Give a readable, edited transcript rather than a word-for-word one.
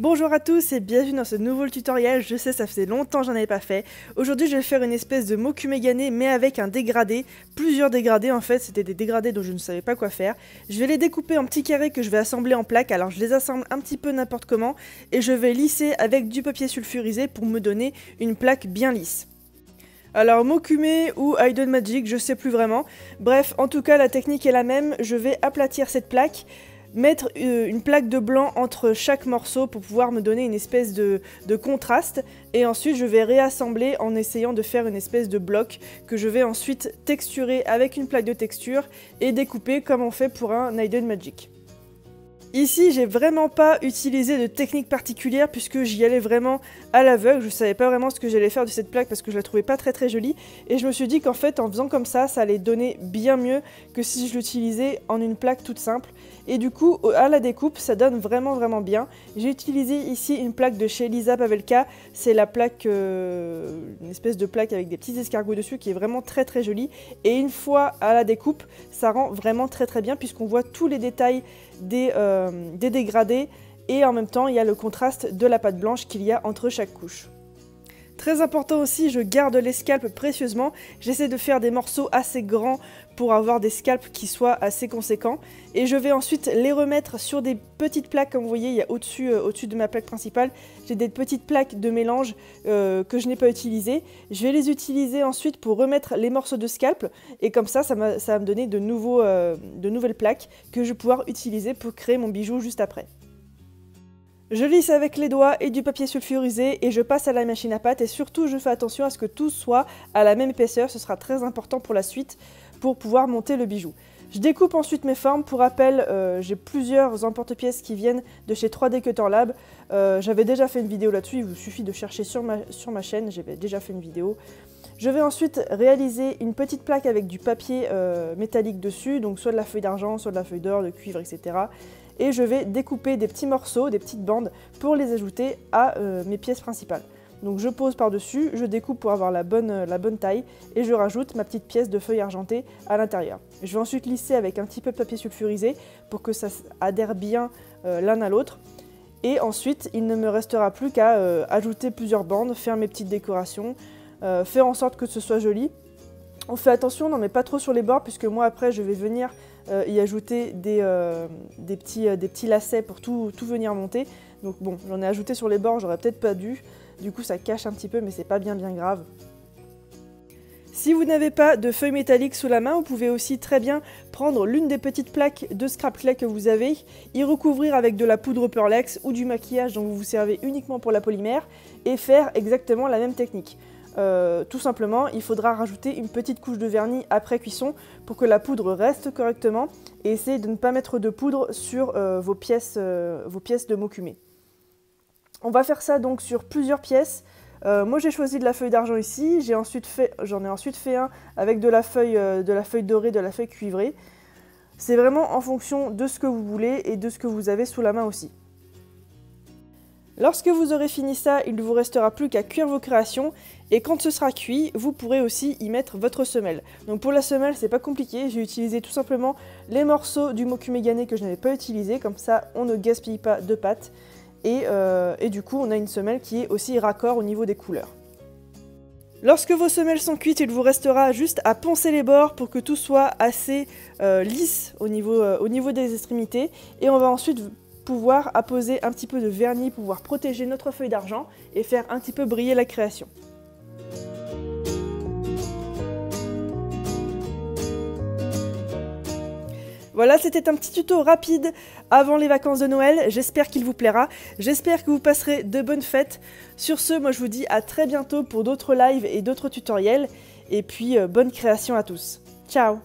Bonjour à tous et bienvenue dans ce nouveau tutoriel. Je sais, ça faisait longtemps que j'en avais pas fait. Aujourd'hui je vais faire une espèce de Mokumegane mais avec un dégradé, plusieurs dégradés en fait, c'était des dégradés dont je ne savais pas quoi faire. Je vais les découper en petits carrés que je vais assembler en plaques, alors je les assemble un petit peu n'importe comment et je vais lisser avec du papier sulfurisé pour me donner une plaque bien lisse. Alors Mokume ou Hidden Magic, je sais plus vraiment. Bref, en tout cas la technique est la même, je vais aplatir cette plaque, mettre une plaque de blanc entre chaque morceau pour pouvoir me donner une espèce de contraste et ensuite je vais réassembler en essayant de faire une espèce de bloc que je vais ensuite texturer avec une plaque de texture et découper comme on fait pour un Hidden Magic. Ici, j'ai vraiment pas utilisé de technique particulière puisque j'y allais vraiment à l'aveugle. Je savais pas vraiment ce que j'allais faire de cette plaque parce que je la trouvais pas très jolie. Et je me suis dit qu'en fait, en faisant comme ça allait donner bien mieux que si je l'utilisais en une plaque toute simple. Et du coup, à la découpe, ça donne vraiment bien. J'ai utilisé ici une plaque de chez Lisa Pavelka. C'est la plaque, une espèce de plaque avec des petits escargots dessus qui est vraiment très jolie. Et une fois à la découpe, ça rend vraiment très bien puisqu'on voit tous les détails des dégradés et en même temps il y a le contraste de la pâte blanche qu'il y a entre chaque couche. Très important aussi, je garde les scalps précieusement, j'essaie de faire des morceaux assez grands pour avoir des scalps qui soient assez conséquents et je vais ensuite les remettre sur des petites plaques comme vous voyez, il y a au-dessus de ma plaque principale, j'ai des petites plaques de mélange que je n'ai pas utilisées. Je vais les utiliser ensuite pour remettre les morceaux de scalp et comme ça va me donner de nouvelles plaques que je vais pouvoir utiliser pour créer mon bijou juste après. Je lisse avec les doigts et du papier sulfurisé et je passe à la machine à pâte et surtout je fais attention à ce que tout soit à la même épaisseur, ce sera très important pour la suite pour pouvoir monter le bijou. Je découpe ensuite mes formes, pour rappel j'ai plusieurs emporte-pièces qui viennent de chez 3D Cutter Lab, j'avais déjà fait une vidéo là-dessus, il vous suffit de chercher sur ma chaîne, j'avais déjà fait une vidéo. Je vais ensuite réaliser une petite plaque avec du papier métallique dessus, donc soit de la feuille d'argent, soit de la feuille d'or, de cuivre, etc. Et je vais découper des petits morceaux, des petites bandes pour les ajouter à mes pièces principales. Donc je pose par-dessus, je découpe pour avoir la bonne taille et je rajoute ma petite pièce de feuille argentée à l'intérieur. Je vais ensuite lisser avec un petit peu de papier sulfurisé pour que ça adhère bien l'un à l'autre. Et ensuite, il ne me restera plus qu'à ajouter plusieurs bandes, faire mes petites décorations, faire en sorte que ce soit joli. On fait attention, on n'en met pas trop sur les bords puisque moi après je vais venir y ajouter des petits lacets pour tout venir monter. Donc bon, j'en ai ajouté sur les bords, j'aurais peut-être pas dû. Du coup ça cache un petit peu mais c'est pas bien grave. Si vous n'avez pas de feuille métallique sous la main, vous pouvez aussi très bien prendre l'une des petites plaques de scrap clay que vous avez, y recouvrir avec de la poudre Pearlex ou du maquillage dont vous vous servez uniquement pour la polymère et faire exactement la même technique. Tout simplement, il faudra rajouter une petite couche de vernis après cuisson pour que la poudre reste correctement et essayer de ne pas mettre de poudre sur vos pièces de Mokume. On va faire ça donc sur plusieurs pièces. Moi j'ai choisi de la feuille d'argent ici, j'en ai ensuite fait un avec de la feuille dorée, de la feuille cuivrée. C'est vraiment en fonction de ce que vous voulez et de ce que vous avez sous la main aussi. Lorsque vous aurez fini ça, il ne vous restera plus qu'à cuire vos créations et quand ce sera cuit, vous pourrez aussi y mettre votre semelle. Donc pour la semelle, c'est pas compliqué, j'ai utilisé tout simplement les morceaux du Mokumegane que je n'avais pas utilisé, comme ça on ne gaspille pas de pâte et du coup on a une semelle qui est aussi raccord au niveau des couleurs. Lorsque vos semelles sont cuites, il vous restera juste à poncer les bords pour que tout soit assez lisse au niveau des extrémités et on va ensuite pouvoir apposer un petit peu de vernis pour pouvoir protéger notre feuille d'argent et faire un petit peu briller la création. Voilà, c'était un petit tuto rapide avant les vacances de Noël, j'espère qu'il vous plaira, j'espère que vous passerez de bonnes fêtes. Sur ce, moi je vous dis à très bientôt pour d'autres lives et d'autres tutoriels, et puis bonne création à tous. Ciao!